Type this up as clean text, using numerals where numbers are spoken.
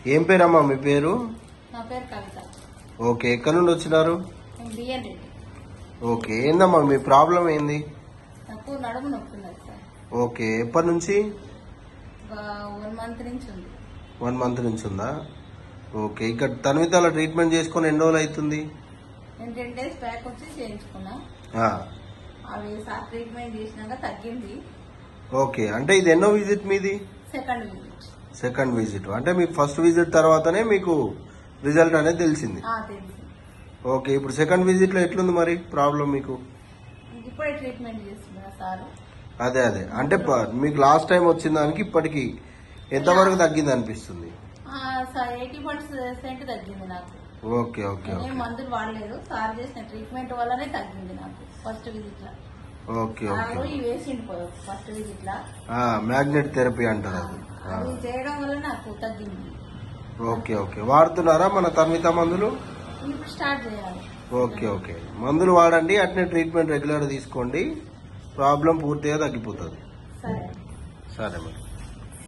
ఏం పేరమ్మా మీ పేరు? నా పేరు కవిత. ఓకే, ఎక్కడి నుండి వచ్చినారు? బిఎన్ రెడ్డి. ఓకే, ఏందమ్మా మీ ప్రాబ్లం ఏంది? నాకు నడుము నొప్పి ఉన్నది సార్. ఓకే, ఎప్పటి నుంచి? 1 మంత్ నుంచి ఉంది. 1 మంత్ నుంచి ఉందా? ఓకే, ఇక్కడ తన్వితాల ట్రీట్మెంట్ చేసుకుని ఎన్ని రోజులు అవుతుంది? నేను 10 days బ్యాక్ వచ్చి చేయించుకున్నా. అవి సార్ ట్రీట్మెంట్ చేసినాక తగ్గింది. ఓకే, అంటే ఇది ఎన్నో విజిట్ మీది? Second visit. అంటే మీకు ఫస్ట్ విజిట్ తర్వాతనే మీకు రిజల్ట్ అనేది తెలిసింది. ఓకే, ఇప్పుడు సెకండ్ విజిట్ లో ఎట్లుంది మరి ప్రాబ్లం మీకు? ఇప్పుడే ట్రీట్మెంట్ చేస్తున్నా సార్. అదే అంటే మీకు లాస్ట్ టైం వచ్చిన దానికి ఇప్పటికి ఎంతవరకు తగ్గింది అనిపిస్తుంది? 80% తగ్గింది నాకు. ఓకే ఓకే, మందులు వాడలేదు, సార్ చేసిన ట్రీట్మెంట్ వల్లనే తగ్గింది నాకు ఫస్ట్ విజిట్ లో. ఓకే ఓకే, వేసిండు ఫస్ట్ విజిట్ లా మ్యాగ్నెట్ థెరపీ అంటారు అది చేయడం వల్ల నాకు తగ్గింది. ఓకే ఓకే, వాడుతున్నారా మన తన్విత మందులు? ఇప్పుడు స్టార్ట్ చేయాలి. ఓకే ఓకే, మందులు వాడండి, అట్నే ట్రీట్మెంట్ రెగ్యులర్ తీసుకోండి, ప్రాబ్లం పూర్తిగా తగ్గిపోతుంది. సరే సరే మరి.